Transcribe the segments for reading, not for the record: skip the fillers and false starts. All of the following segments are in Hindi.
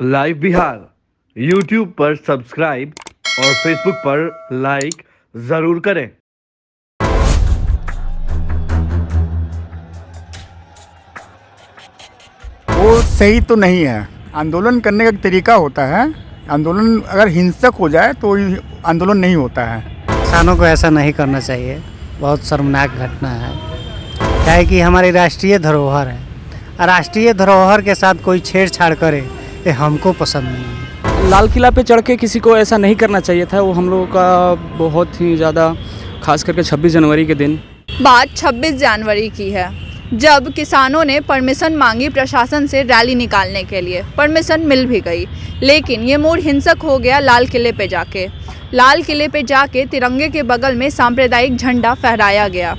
लाइव बिहार यूट्यूब पर सब्सक्राइब और फेसबुक पर लाइक जरूर करें। वो सही तो नहीं है। आंदोलन करने का एक तरीका होता है। आंदोलन अगर हिंसक हो जाए तो आंदोलन नहीं होता है। किसानों को ऐसा नहीं करना चाहिए, बहुत शर्मनाक घटना है। क्या है कि हमारी राष्ट्रीय धरोहर है, राष्ट्रीय धरोहर के साथ कोई छेड़छाड़ करे ये हमको पसंद नहीं है। लाल किला पे चढ़ के किसी को ऐसा नहीं करना चाहिए था। वो हम लोगों का बहुत ही ज़्यादा, खास करके 26 जनवरी के दिन। बात 26 जनवरी की है, जब किसानों ने परमिशन मांगी प्रशासन से रैली निकालने के लिए। परमिशन मिल भी गई, लेकिन ये मोड़ हिंसक हो गया लाल किले पे जाके। लाल किले पे जाके तिरंगे के बगल में सांप्रदायिक झंडा फहराया गया।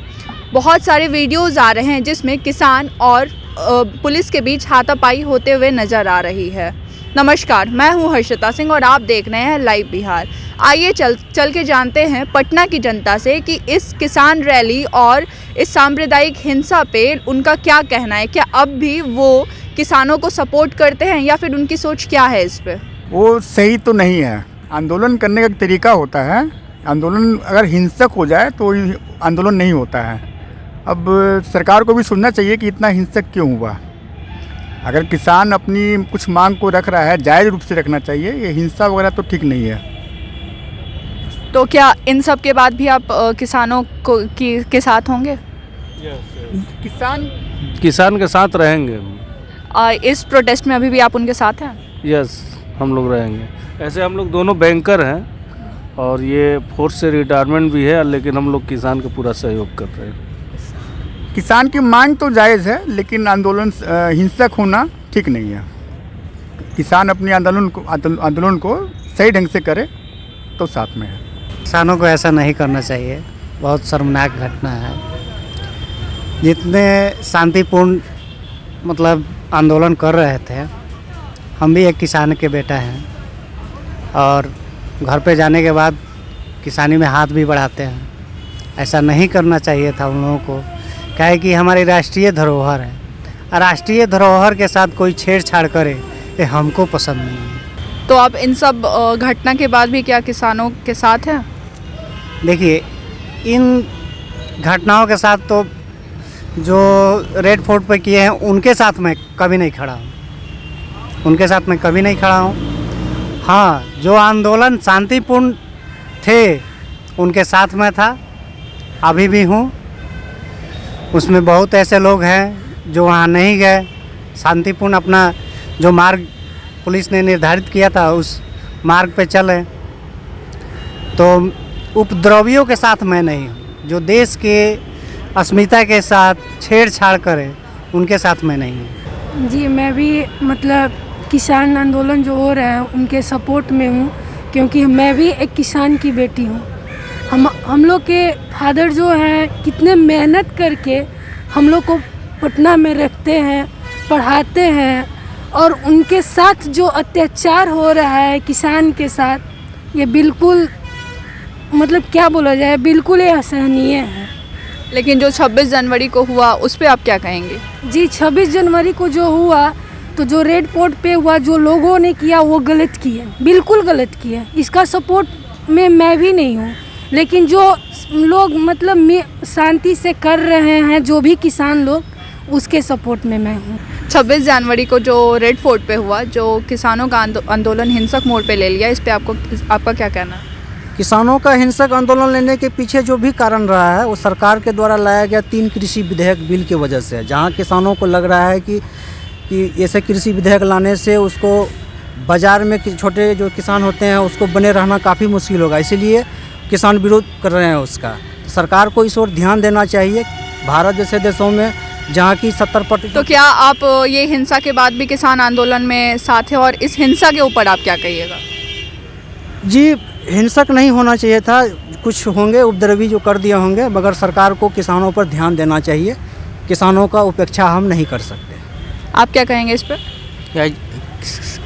बहुत सारे वीडियोज़ आ रहे हैं जिसमें किसान और पुलिस के बीच हाथापाई होते हुए नज़र आ रही है। नमस्कार, मैं हूं हर्षिता सिंह और आप देख रहे हैं लाइव बिहार। आइए चल के जानते हैं पटना की जनता से कि इस किसान रैली और इस सांप्रदायिक हिंसा पे उनका क्या कहना है। क्या अब भी वो किसानों को सपोर्ट करते हैं या फिर उनकी सोच क्या है इस पे? वो सही तो नहीं है। आंदोलन करने का एक तरीका होता है। आंदोलन अगर हिंसक हो जाए तो आंदोलन नहीं होता है। अब सरकार को भी सोचना चाहिए कि इतना हिंसक क्यों हुआ। अगर किसान अपनी कुछ मांग को रख रहा है, जायज़ रूप से रखना चाहिए। ये हिंसा वगैरह तो ठीक नहीं है। तो क्या इन सब के बाद भी आप किसानों को के साथ होंगे? किसान के साथ रहेंगे। इस प्रोटेस्ट में अभी भी आप उनके साथ हैं? यस, हम लोग रहेंगे। ऐसे हम लोग दोनों बैंकर हैं और ये फोर्स से रिटायरमेंट भी है, लेकिन हम लोग किसान का पूरा सहयोग कर रहे हैं। किसान की मांग तो जायज़ है, लेकिन आंदोलन हिंसक होना ठीक नहीं है। किसान अपने आंदोलन को सही ढंग से करे तो साथ में है। किसानों को ऐसा नहीं करना चाहिए, बहुत शर्मनाक घटना है। जितने शांतिपूर्ण मतलब आंदोलन कर रहे थे, हम भी एक किसान के बेटा हैं और घर पे जाने के बाद किसानी में हाथ भी बढ़ाते हैं। ऐसा नहीं करना चाहिए था उन लोगों को। क्या है कि हमारी राष्ट्रीय धरोहर है, राष्ट्रीय धरोहर के साथ कोई छेड़छाड़ करे ये हमको पसंद नहीं है। तो आप इन सब घटना के बाद भी क्या किसानों के साथ हैं? देखिए, इन घटनाओं के साथ तो जो रेड फोर्ट पे किए हैं उनके साथ मैं कभी नहीं खड़ा हूँ, उनके साथ मैं कभी नहीं खड़ा हूँ। हाँ, जो आंदोलन शांतिपूर्ण थे उनके साथ में था, अभी भी हूँ। उसमें बहुत ऐसे लोग हैं जो वहाँ नहीं गए, शांतिपूर्ण अपना जो मार्ग पुलिस ने निर्धारित किया था उस मार्ग पे चले। तो उपद्रवियों के साथ मैं नहीं हूँ। जो देश के अस्मिता के साथ छेड़छाड़ करे उनके साथ मैं नहीं हूँ। जी, मैं भी मतलब किसान आंदोलन जो हो रहा है उनके सपोर्ट में हूँ, क्योंकि मैं भी एक किसान की बेटी हूँ। हम लोग के फादर जो हैं कितने मेहनत करके हम लोग को पटना में रखते हैं, पढ़ाते हैं, और उनके साथ जो अत्याचार हो रहा है किसान के साथ, ये बिल्कुल मतलब क्या बोला जाए, बिल्कुल ये असहनीय है। लेकिन जो 26 जनवरी को हुआ उस पर आप क्या कहेंगे? जी, 26 जनवरी को जो हुआ, तो जो रेड फोर्ट पे हुआ, जो लोगों ने किया वो गलत किया, बिल्कुल गलत किया। इसका सपोर्ट में मैं भी नहीं हूँ, लेकिन जो लोग मतलब शांति से कर रहे हैं, जो भी किसान लोग, उसके सपोर्ट में मैं हूँ। 26 जनवरी को जो रेड फोर्ट पे हुआ, जो किसानों का आंदोलन हिंसक मोड़ पे ले लिया, इस पे आपका क्या कहना है? किसानों का हिंसक आंदोलन लेने के पीछे जो भी कारण रहा है वो सरकार के द्वारा लाया गया 3 कृषि विधेयक बिल की वजह से है। जहाँ किसानों को लग रहा है कि ऐसे कृषि विधेयक लाने से उसको बाज़ार में छोटे जो किसान होते हैं उसको बने रहना काफ़ी मुश्किल होगा, इसीलिए किसान विरोध कर रहे हैं उसका। सरकार को इस ओर ध्यान देना चाहिए। भारत जैसे देशों में जहाँ की 70%। तो क्या आप ये हिंसा के बाद भी किसान आंदोलन में साथ हैं, और इस हिंसा के ऊपर आप क्या कहिएगा? जी, हिंसक नहीं होना चाहिए था। कुछ होंगे उपद्रवी जो कर दिए होंगे, मगर सरकार को किसानों पर ध्यान देना चाहिए। किसानों का उपेक्षा हम नहीं कर सकते। आप क्या कहेंगे इस पर?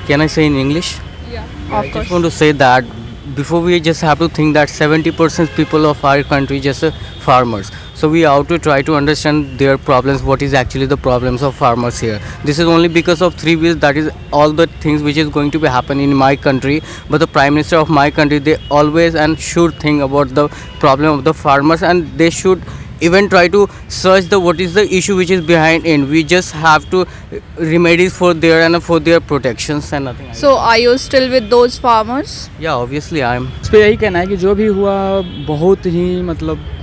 Can I say in English? Yeah, I just want to say that before we just have to think that 70% people of our country just farmers. So we have to try to understand their problems, what is actually the problems of farmers here. This is only because of 3 weeks, that is all the things which is going to be happen in my country. But the Prime Minister of my country, they always and should think about the problem of the farmers, and they should even try to search the what is the issue which is behind it. We just have to remedies for their and for their protections and nothing. So are you still with those farmers? Yeah, obviously I am. इस पर यही कहना है कि जो भी हुआ बहुत ही मतलब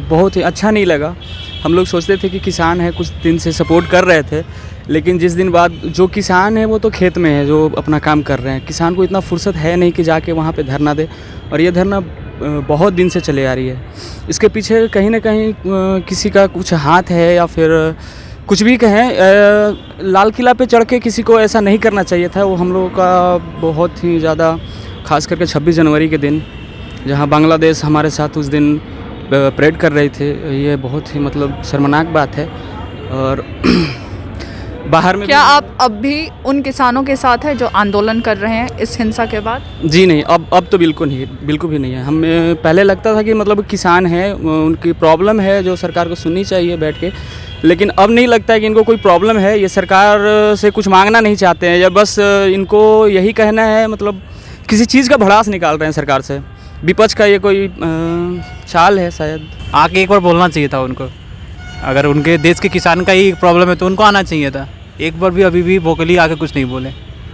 बहुत ही अच्छा नहीं लगा। हम लोग सोचते थे कि किसान है, कुछ दिन से सपोर्ट कर रहे थे, लेकिन जिस दिन बाद जो किसान है वो तो खेत में है, जो अपना काम कर रहे हैं। किसान को इतना फुर्सत है नहीं कि जाके वहाँ पे धरना दे, और ये धरना बहुत दिन से चले आ रही है। इसके पीछे कहीं ना कहीं किसी का कुछ हाथ है, या फिर कुछ भी कहें, लाल किला पे चढ़ के किसी को ऐसा नहीं करना चाहिए था। वो हम लोगों का बहुत ही ज़्यादा, खास करके 26 जनवरी के दिन जहाँ बांग्लादेश हमारे साथ उस दिन परेड कर रहे थे, ये बहुत ही मतलब शर्मनाक बात है। और बाहर में क्या आप अब भी उन किसानों के साथ हैं जो आंदोलन कर रहे हैं इस हिंसा के बाद? जी नहीं, अब तो बिल्कुल भी नहीं है। हमें पहले लगता था कि मतलब किसान है, उनकी प्रॉब्लम है जो सरकार को सुननी चाहिए बैठ के, लेकिन अब नहीं लगता है कि इनको कोई प्रॉब्लम है। ये सरकार से कुछ मांगना नहीं चाहते हैं, या बस इनको यही कहना है, मतलब किसी चीज़ का भड़ास निकाल रहे हैं सरकार से। विपक्ष का ये कोई चाल है शायद। आके एक बार बोलना चाहिए था उनको। अगर उनके देश के किसान का ही प्रॉब्लम है तो उनको आना चाहिए था। एक बार भी अभी भी वोकली आके कुछ नहीं बोले।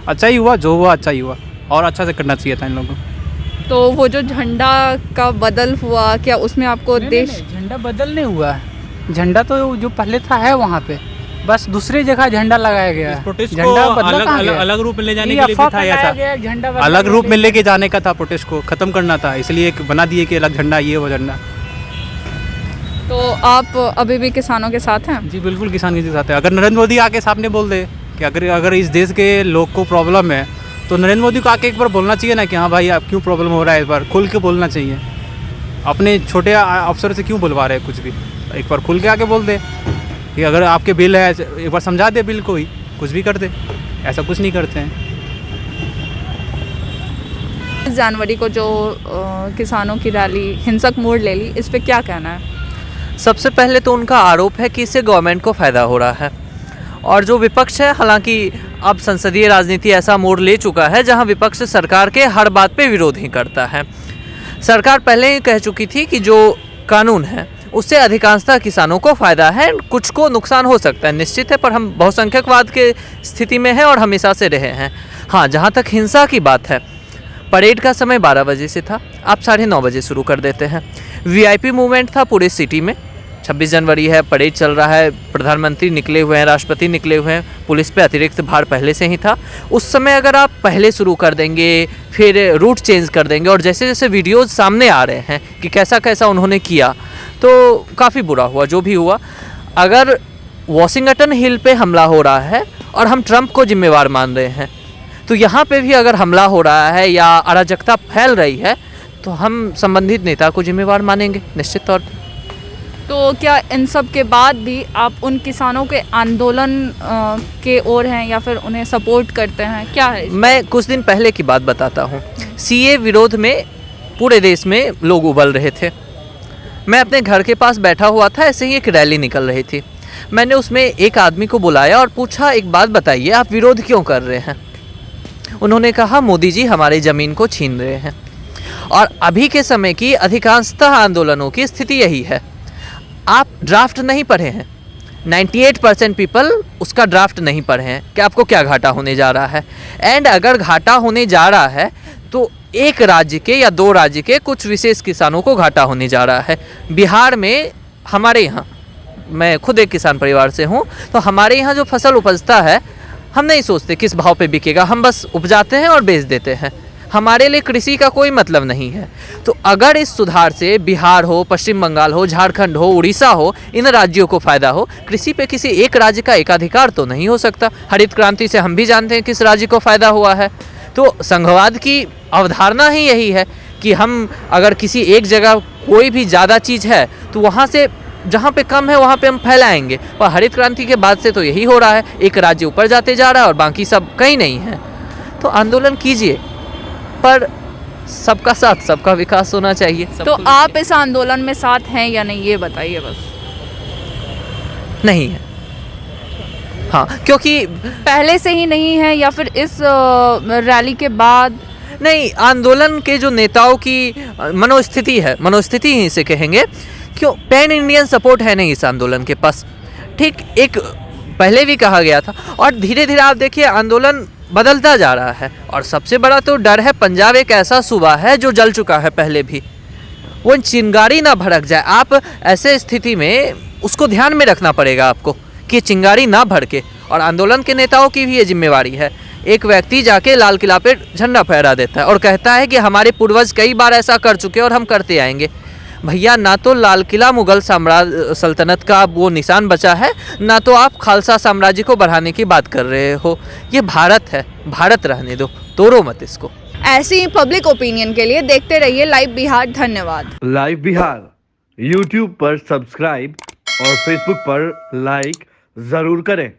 अच्छा ही हुआ, जो हुआ अच्छा ही हुआ, और अच्छा से करना चाहिए था इन लोगों को। तो वो जो झंडा का बदल हुआ, क्या उसमें आपको देश झंडा बदल नहीं हुआ है। झंडा तो जो पहले था है वहाँ पे, बस दूसरी जगह झंडा लगाया गया है। प्रोटेस्ट को झंडा बदला कहाँ गया? अलग रूप में ले जाने के लिए भी था ऐसा। अलग रूप में लेके जाने का था, प्रोटेस्ट को खत्म करना था, इसलिए एक बना दिए कि अलग झंडा, ये वो झंडा। तो आप अभी भी किसानों के साथ हैं? जी बिल्कुल, किसान के साथ है। अगर नरेंद्र मोदी आके सामने बोल दे कि अगर इस देश के लोग को प्रॉब्लम है, तो नरेंद्र मोदी को आके एक बार बोलना चाहिए ना कि हाँ भाई आप क्यों प्रॉब्लम हो रहा है, इस बार खुल के बोलना चाहिए। अपने छोटे अफसर से क्यों बुलवा रहे हैं कुछ भी, एक बार खुल के आके बोल दे कि अगर आपके बिल है, एक बार समझा दे बिल को ही, कुछ भी कर दे। ऐसा कुछ नहीं करते हैं। जनवरी को जो किसानों की रैली हिंसक मोड़ ले ली, इस पे क्या कहना है? सबसे पहले तो उनका आरोप है कि इससे गवर्नमेंट को फ़ायदा हो रहा है, और जो विपक्ष है, हालांकि अब संसदीय राजनीति ऐसा मोड़ ले चुका है जहां विपक्ष सरकार के हर बात पे विरोध ही करता है। सरकार पहले ही कह चुकी थी कि जो कानून है उससे अधिकांशतः किसानों को फ़ायदा है, कुछ को नुकसान हो सकता है निश्चित है, पर हम बहुसंख्यकवाद के स्थिति में हैं और हमेशा से रहे हैं। हाँ, जहाँ तक हिंसा की बात है, परेड का समय 12 बजे से था, आप 9:30 बजे शुरू कर देते हैं। VIP मूवमेंट था पूरे सिटी में। 26 जनवरी है, परेड चल रहा है, प्रधानमंत्री निकले हुए हैं, राष्ट्रपति निकले हुए हैं, पुलिस पे अतिरिक्त भार पहले से ही था। उस समय अगर आप पहले शुरू कर देंगे, फिर रूट चेंज कर देंगे, और जैसे जैसे वीडियोज़ सामने आ रहे हैं कि कैसा कैसा उन्होंने किया, तो काफ़ी बुरा हुआ जो भी हुआ। अगर वॉशिंगटन हिल पे हमला हो रहा है और हम ट्रंप को जिम्मेवार मान रहे हैं, तो यहाँ पे भी अगर हमला हो रहा है या अराजकता फैल रही है, तो हम संबंधित नेता को जिम्मेवार मानेंगे निश्चित तौर पर। तो क्या इन सब के बाद भी आप उन किसानों के आंदोलन के ओर हैं या फिर उन्हें सपोर्ट करते हैं, क्या है? मैं कुछ दिन पहले की बात बताता हूँ। CA विरोध में पूरे देश में लोग उबल रहे थे। मैं अपने घर के पास बैठा हुआ था, ऐसे ही एक रैली निकल रही थी। मैंने उसमें एक आदमी को बुलाया और पूछा, एक बात बताइए, आप विरोध क्यों कर रहे हैं? उन्होंने कहा, मोदी जी हमारी ज़मीन को छीन रहे हैं। और अभी के समय की अधिकांशतः आंदोलनों की स्थिति यही है। आप ड्राफ्ट नहीं पढ़े हैं, 98% पीपल उसका ड्राफ्ट नहीं पढ़े हैं कि आपको क्या घाटा होने जा रहा है। एंड अगर घाटा होने जा रहा है तो एक राज्य के या 2 राज्य के कुछ विशेष किसानों को घाटा होने जा रहा है। बिहार में हमारे यहाँ, मैं खुद एक किसान परिवार से हूँ, तो हमारे यहाँ जो फसल उपजता है, हम नहीं सोचते किस भाव पे बिकेगा, हम बस उपजाते हैं और बेच देते हैं। हमारे लिए कृषि का कोई मतलब नहीं है। तो अगर इस सुधार से बिहार हो, पश्चिम बंगाल हो, झारखंड हो, उड़ीसा हो, इन राज्यों को फ़ायदा हो, कृषि पे किसी एक राज्य का एकाधिकार तो नहीं हो सकता। हरित क्रांति से हम भी जानते हैं किस राज्य को फ़ायदा हुआ है। तो संघवाद की अवधारणा ही यही है कि हम अगर किसी एक जगह कोई भी ज़्यादा चीज़ है तो वहाँ से जहाँ पे कम है वहाँ पे हम फैलाएंगे। और हरित क्रांति के बाद से तो यही हो रहा है, एक राज्य ऊपर जाते जा रहा है और बाकी सब कहीं नहीं है। तो आंदोलन कीजिए, पर सबका साथ सबका विकास होना चाहिए। तो आप इस आंदोलन में साथ हैं या नहीं, ये बताइए बस। नहीं है। हाँ, क्योंकि पहले से ही नहीं है या फिर इस रैली के बाद? नहीं, आंदोलन के जो नेताओं की मनोस्थिति है, मनोस्थिति ही इसे कहेंगे, क्यों पैन इंडियन सपोर्ट है नहीं इस आंदोलन के पास। ठीक, एक पहले भी कहा गया था और धीरे धीरे आप देखिए आंदोलन बदलता जा रहा है। और सबसे बड़ा तो डर है, पंजाब एक ऐसा सूबा है जो जल चुका है पहले भी, वो चिंगारी ना भड़क जाए। आप ऐसे स्थिति में उसको ध्यान में रखना पड़ेगा आपको कि चिंगारी ना भड़के। और आंदोलन के नेताओं की भी ये जिम्मेवारी है। एक व्यक्ति जाके लाल किला पे झंडा फहरा देता है और कहता है कि हमारे पूर्वज कई बार ऐसा कर चुके और हम करते आएंगे। भैया, ना तो लाल किला मुगल साम्राज्य सल्तनत का वो निशान बचा है, ना तो आप खालसा साम्राज्य को बढ़ाने की बात कर रहे हो। ये भारत है, भारत रहने दो, तोड़ो मत इसको। ऐसी पब्लिक ओपिनियन के लिए देखते रहिए लाइव बिहार। धन्यवाद। लाइव बिहार YouTube पर सब्सक्राइब और Facebook पर लाइक जरूर करें।